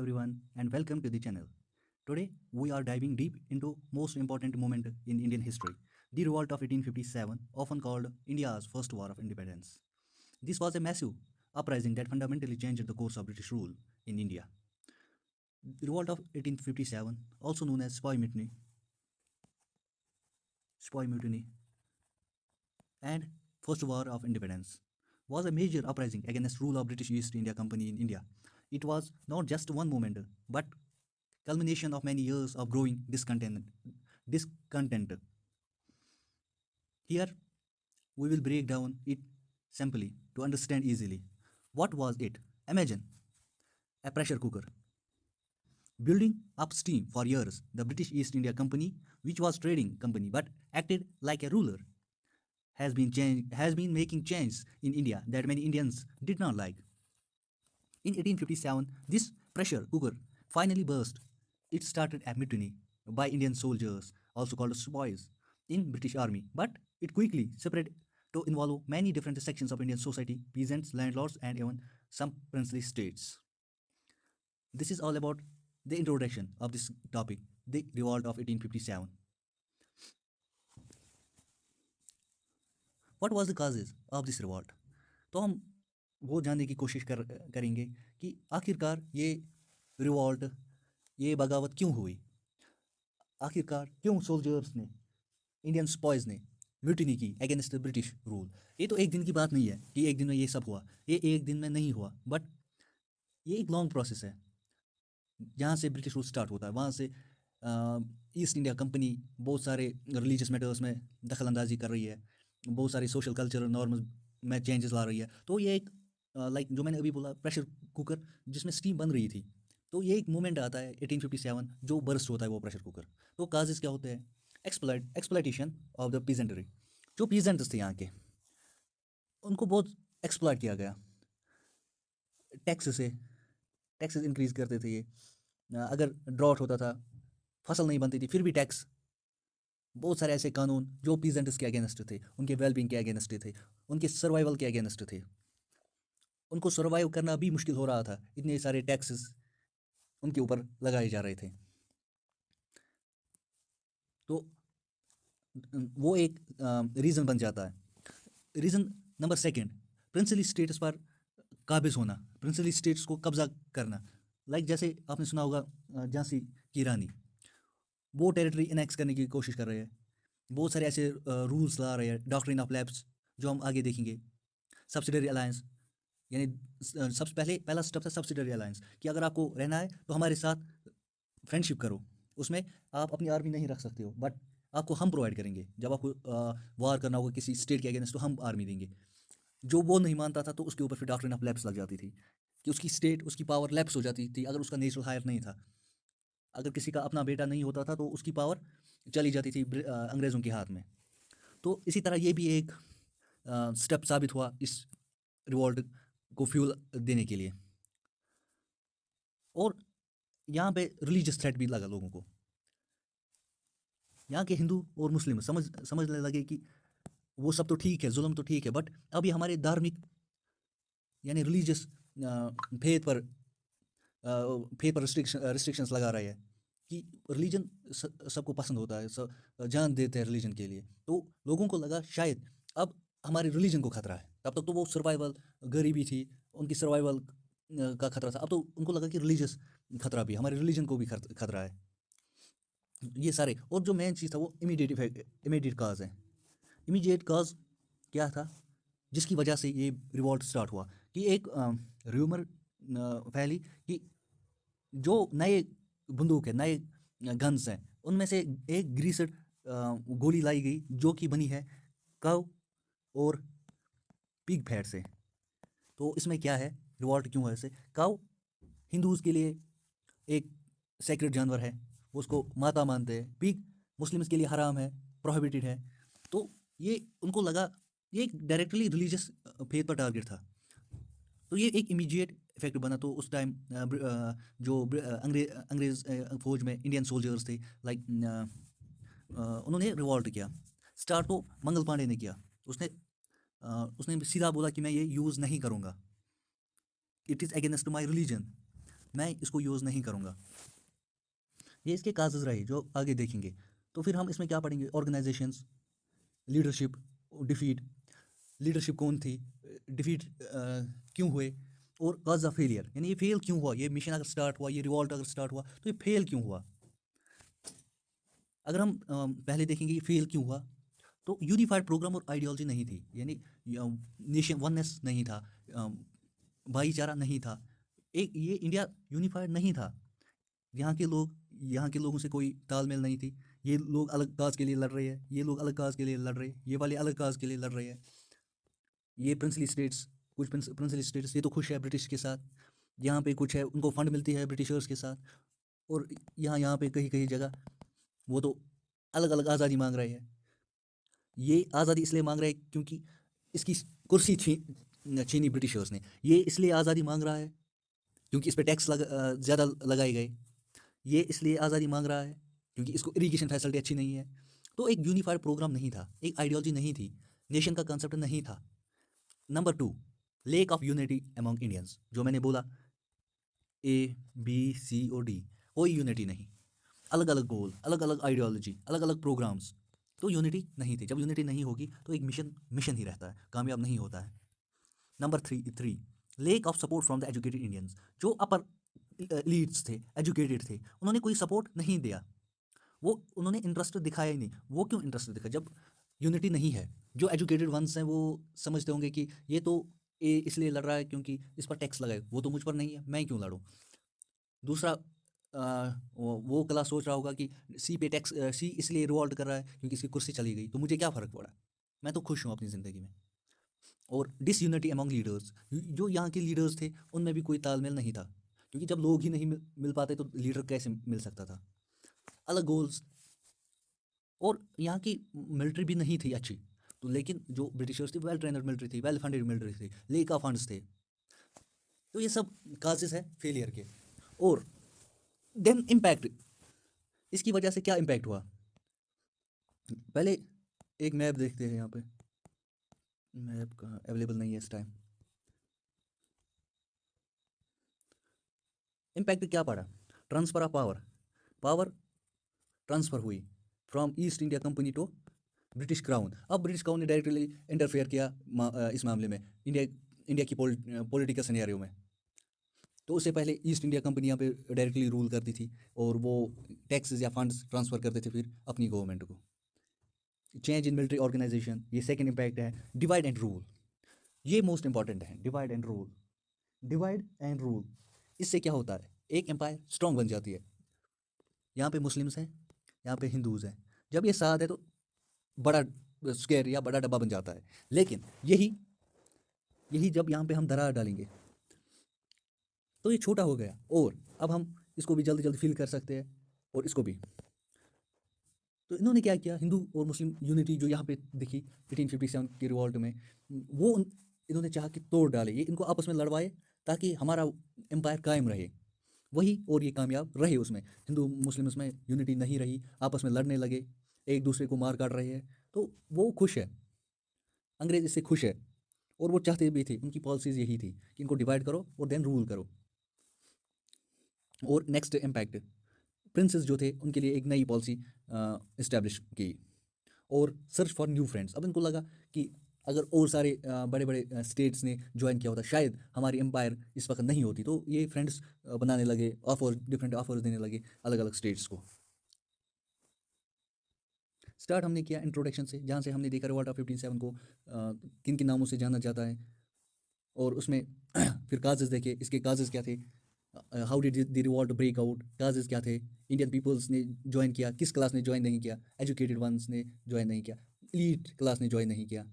everyone and welcome to the channel. Today we are diving deep into most important moment in Indian history, the revolt of 1857, often called India's first war of independence. This was a massive uprising that fundamentally changed the course of British rule in India. The revolt of 1857, also known as Sepoy Mutiny and First War of Independence, was a major uprising against rule of British East India Company in India. It was not just one moment, but culmination of many years of growing discontent. Here we will break down it simply to understand easily. What was it? Imagine a pressure cooker building up steam for years. The British East India Company, which was trading company but acted like a ruler, has been making changes in India that many Indians did not like. In 1857, this pressure cooker finally burst. It started a mutiny by Indian soldiers, also called sepoys, in British army, but it quickly spread to involve many different sections of Indian society, peasants, landlords, and even some princely states. This is all about the introduction of this topic, the revolt of 1857. What was the causes of this revolt? तो हम वो जानने की कोशिश करेंगे कि आखिरकार ये रिवॉल्ट, ये बगावत क्यों हुई, आखिरकार क्यों सोल्जर्स ने, इंडियन स्पॉयज ने म्यूटिनी की अगेंस्ट द ब्रिटिश रूल। ये तो एक दिन की बात नहीं है कि एक दिन में ये सब हुआ, ये एक दिन में नहीं हुआ, बट ये एक लॉन्ग प्रोसेस है। जहाँ से ब्रिटिश रूल स्टार्ट होता है वहाँ से ईस्ट इंडिया कंपनी बहुत सारे रिलीजियस मैटर्स में दखल अंदाजी कर रही है, बहुत सारी सोशल कल्चरल नॉर्म्स में चेंजेस ला रही है। तो ये एक लाइक जो मैंने अभी बोला प्रेशर कुकर जिसमें स्टीम बन रही थी, तो ये एक मोमेंट आता है 1857 जो बर्स्ट होता है वो प्रेशर कुकर। तो काजेस क्या होते हैं? Exploitation of the peasantry. जो पीजेंट्स थे यहाँ के, उनको बहुत एक्सप्लॉइट किया गया। टैक्सेस इंक्रीज करते थे ये, अगर ड्रॉट होता था, फसल नहीं बनती थी, फिर भी टैक्स। बहुत सारे ऐसे कानून जो पीजेंट्स के अगेंस्ट थे, उनके वेलबींग के अगेंस्ट थे, उनके सर्वाइवल के अगेंस्ट थे। उनको सर्वाइव करना भी मुश्किल हो रहा था, इतने सारे टैक्सेस उनके ऊपर लगाए जा रहे थे। तो वो एक रीज़न बन जाता है। Reason number second, princely states पर काबिज होना, प्रिंसली स्टेट्स को कब्जा करना। लाइक जैसे आपने सुना होगा झांसी की रानी, वो टेरिटरी इनेक्स करने की कोशिश कर रहे हैं। बहुत सारे ऐसे रूल्स ला रहे हैं, डॉक्ट्रिन ऑफ लैप्स, जो हम आगे देखेंगे। सब्सिडरी अलायंस, यानी सबसे पहला स्टेप था सब्सिडरी अलायंस, कि अगर आपको रहना है तो हमारे साथ फ्रेंडशिप करो, उसमें आप अपनी आर्मी नहीं रख सकते हो, बट आपको हम प्रोवाइड करेंगे। जब आपको वार करना होगा किसी स्टेट के अगेंस्ट तो हम आर्मी देंगे। जो वो नहीं मानता था तो उसके ऊपर फिर डॉक्ट्रिन ऑफ लैप्स लग जाती थी, कि उसकी स्टेट, उसकी पावर लैप्स हो जाती थी अगर उसका नेचुरल हायर नहीं था। अगर किसी का अपना बेटा नहीं होता था तो उसकी पावर चली जाती थी अंग्रेज़ों के हाथ में। तो इसी तरह ये भी एक स्टेप साबित हुआ इस रिवॉल्ट को फ्यूल देने के लिए। और यहाँ पे रिलीजियस थ्रेट भी लगा लोगों को। यहाँ के हिंदू और मुस्लिम समझने लगे कि वो सब तो ठीक है, जुल्म तो ठीक है, बट अब ये हमारे धार्मिक यानी रिलीजियस फेथ पर रिस्ट्रिक्शंस लगा रहे हैं, कि रिलीजन सबको पसंद होता है, सब जान देते हैं रिलीजन के लिए। तो लोगों को लगा शायद अब हमारे रिलीजन को खतरा है। तब तक तो वो सर्वाइवल, गरीबी थी, उनकी सर्वाइवल का खतरा था। अब तो उनको लगा कि रिलीजियस खतरा भी, हमारे रिलीजन को भी खतरा है। ये सारे, और जो मेन चीज़ था वो इमीडिएट काज है। इमीडिएट काज क्या था जिसकी वजह से ये रिवॉल्ट स्टार्ट हुआ? कि एक र्यूमर फैली कि जो नए बंदूक है, नए गन्स हैं, उनमें से एक ग्रीसड गोली लाई गई जो कि बनी है कव और पिग फैट से। तो इसमें क्या है, रिवॉल्ट क्यों है? ऐसे काउ हिंदूज़ के लिए एक सेक्रेड जानवर है, वो उसको माता मानते हैं। पिग मुस्लिम्स के लिए हराम है, प्रोहिबिटेड है। तो ये उनको लगा ये एक डायरेक्टली रिलीजियस फेथ पर टारगेट था। तो ये एक इमीडिएट इफेक्ट बना। तो उस टाइम जो अंग्रेज फौज में इंडियन सोल्जर्स थे, लाइक उन्होंने रिवॉल्ट किया। स्टार्ट तो मंगल पांडे ने किया। उसने सीधा बोला कि मैं ये यूज़ नहीं करूँगा, it is against my religion. मैं इसको यूज़ नहीं करूँगा। ये इसके काजेज़ रहे जो आगे देखेंगे। तो फिर हम इसमें क्या पढ़ेंगे, ऑर्गेनाइजेशंस, लीडरशिप, डिफीट, लीडरशिप कौन थी, डिफीट क्यों हुए, और कॉज ऑफ फेलियर, यानी ये फेल क्यों हुआ, ये मिशन अगर स्टार्ट हुआ, ये रिवॉल्ट अगर स्टार्ट हुआ तो ये फेल क्यों हुआ। अगर हम पहले देखेंगे ये फेल क्यों हुआ, तो यूनिफाइड प्रोग्राम और आइडियोलॉजी नहीं थी, यानी नेशन वननेस नहीं था, भाईचारा नहीं था, एक ये इंडिया यूनिफाइड नहीं था। यहाँ के लोगों से कोई तालमेल नहीं थी। ये लोग अलग काज के लिए लड़ रहे हैं, ये लोग अलग काज के लिए लड़ रहे हैं, ये वाले अलग काज के लिए लड़ रहे हैं। ये प्रिंसली स्टेट्स, कुछ प्रिंसली स्टेट्स ये तो खुश है ब्रिटिश के साथ, यहाँ पे कुछ है उनको फंड मिलती है ब्रिटिशर्स के साथ, और यहाँ यहाँ पे कहीं कहीं जगह वो तो अलग अलग आज़ादी मांग रहे हैं। ये आज़ादी इसलिए मांग रहे हैं क्योंकि इसकी कुर्सी छीनी ब्रिटिशर्स ने। ये इसलिए आज़ादी मांग रहा है क्योंकि इस पर टैक्स ज़्यादा लगाए गए। ये इसलिए आज़ादी मांग रहा है क्योंकि इसको इरिगेशन फैसिलिटी अच्छी नहीं है। तो एक यूनिफाइड प्रोग्राम नहीं था, एक आइडियोलॉजी नहीं थी, नेशन का कंसेप्ट नहीं था। Number 2, lake of unity among Indians, जो मैंने बोला ए बी सी और डी, कोई यूनिटी नहीं, अलग अलग गोल, अलग अलग आइडियोलॉजी, अलग अलग प्रोग्राम्स, तो यूनिटी नहीं थी। जब यूनिटी नहीं होगी तो एक मिशन मिशन ही रहता है, कामयाब नहीं होता है। Number three, lake of support from the educated Indians, जो अपर लीड्स थे, एजुकेटेड थे, उन्होंने कोई सपोर्ट नहीं दिया, वो उन्होंने इंटरेस्ट दिखाया ही नहीं। वो क्यों इंटरेस्ट दिखा, जब यूनिटी नहीं है। जो एजुकेटेड वंस हैं वो समझते होंगे कि ये तो ए इसलिए लड़ रहा है क्योंकि इस पर टैक्स लगाए, वो तो मुझ पर नहीं है, मैं क्यों लड़ूँ। दूसरा वो क्लास सोच रहा होगा कि सी पे टैक्स, सी इसलिए रिवॉल्ट कर रहा है क्योंकि इसकी कुर्सी चली गई, तो मुझे क्या फ़र्क पड़ा, मैं तो खुश हूँ अपनी ज़िंदगी में। और डिसयूनिटी अमंग लीडर्स, जो यहाँ के लीडर्स थे उनमें भी कोई तालमेल नहीं था, क्योंकि जब लोग ही नहीं मिल पाते तो लीडर कैसे मिल सकता था। अलग गोल्स, और यहाँ की मिलिट्री भी नहीं थी अच्छी, तो लेकिन जो ब्रिटिशर्स थी वेल ट्रेनड मिलिट्री थी, वेल फंडेड मिलिट्री थी, लेका फंड्स थे। तो ये सब काजेस है फेलियर के। और देन इम्पैक्ट, इसकी वजह से क्या इम्पैक्ट हुआ, पहले एक मैप देखते हैं। यहाँ पे मैप कहाँ अवेलेबल नहीं है इस टाइम। इम्पैक्ट क्या पड़ा, transfer of power, power transfer हुई from east India company to British crown. अब ब्रिटिश क्राउन ने डायरेक्टली इंटरफेयर किया इस मामले में, इंडिया इंडिया की पॉलिटिकल सिनेरियो में। तो उससे पहले ईस्ट इंडिया कंपनी यहाँ पे डायरेक्टली रूल करती थी, और वो टैक्सेस या फंड्स ट्रांसफ़र करते थे फिर अपनी गवर्नमेंट को। चेंज इन मिलिट्री ऑर्गेनाइजेशन, ये सेकंड इम्पैक्ट है। डिवाइड एंड रूल, ये मोस्ट इंपॉर्टेंट है, divide and rule. Divide and rule, इससे क्या होता है, एक एम्पायर स्ट्रांग बन जाती है। यहाँ पे मुस्लिम्स हैं, यहाँ पे हिंदूज़ हैं, जब ये साथ है तो बड़ा स्क्वायर या बड़ा डब्बा बन जाता है। लेकिन यही यही जब यहाँ पे हम दरार डालेंगे तो ये छोटा हो गया, और अब हम इसको भी जल्दी जल्दी फिल कर सकते हैं, और इसको भी। तो इन्होंने क्या किया, हिंदू और मुस्लिम यूनिटी जो यहाँ पे दिखी 1857 की रिवॉल्ट में, वो इन्होंने चाहा कि तोड़ डाले, ये इनको आपस में लड़वाए ताकि हमारा एम्पायर कायम रहे। वही, और ये कामयाब रहे उसमें। हिंदू मुस्लिम में यूनिटी नहीं रही, आपस में लड़ने लगे, एक दूसरे को मार काट रहे हैं, तो वो खुश है, अंग्रेज इससे खुश है। और वो चाहते भी थे, उनकी पॉलिसीज़ यही थी कि इनको डिवाइड करो और देन रूल करो। और नेक्स्ट इम्पैक्ट, प्रिंसेस जो थे उनके लिए एक नई पॉलिसी इस्टेब्लिश की, और सर्च फॉर न्यू फ्रेंड्स। अब इनको लगा कि अगर और सारे बड़े बड़े स्टेट्स ने ज्वाइन किया होता, शायद हमारी एम्पायर इस वक्त नहीं होती। तो ये फ्रेंड्स बनाने लगे, ऑफर डिफरेंट ऑफर्स देने लगे अलग अलग स्टेट्स को। स्टार्ट हमने किया इंट्रोडक्शन से, जहाँ से हमने देखा रिवॉल्ट ऑफ 57 को किन किन नामों से जाना जाता है, और उसमें फिर काजेस देखे, इसके काजेस क्या थे, how did the revolt break out, causes क्या थे, इंडियन पीपल्स ने ज्वाइन किया, किस क्लास ने ज्वाइन नहीं किया, एजुकेटेड वंस ने ज्वाइन नहीं किया, एलीट क्लास ने ज्वाइन नहीं किया।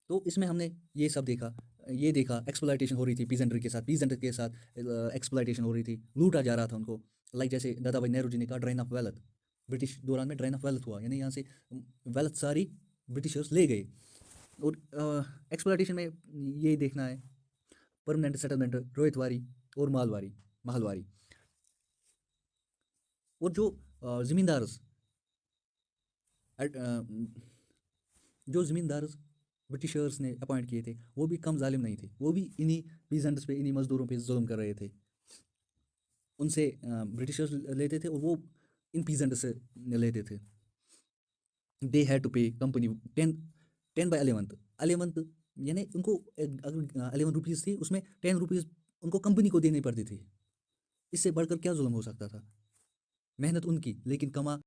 तो इसमें हमने ये सब देखा, ये देखा एक्सप्लॉयटेशन हो रही थी पीजेंट के साथ एक्सप्लॉयटेशन हो रही थी, लूटा जा रहा था उनको। लाइक जैसे दादा भाई नेहरू जी ने कहा, ड्रेन ऑफ वेल्थ, ब्रिटिश दौरान में ड्रेन ऑफ वेल्थ हुआ, यानी यहाँ से वेल्थ सारी ब्रिटिशर्स ले गए। और एक्सप्लॉयटेशन में यही देखना है, परमानेंट सेटलमेंट, रोहितवारी और महलवारी। और जो ज़मींदार, जो ज़मींदार ब्रिटिशर्स ने अपॉइंट किए थे, वो भी कम जालिम नहीं थे, वो भी इन्हीं पीजेंट्स पे, इन्हीं मज़दूरों पे जुल्म कर रहे थे। उनसे ब्रिटिशर्स लेते थे और वो इन पीजेंट से लेते थे। दे हैड टू पे कंपनी 10/11 11 यानी उनको अगर 11 रुपीज़ थी उसमें 10 रुपीज़ उनको कंपनी को देनी पड़ती थी। इससे बढ़कर क्या जुल्म हो सकता था? मेहनत उनकी लेकिन कमा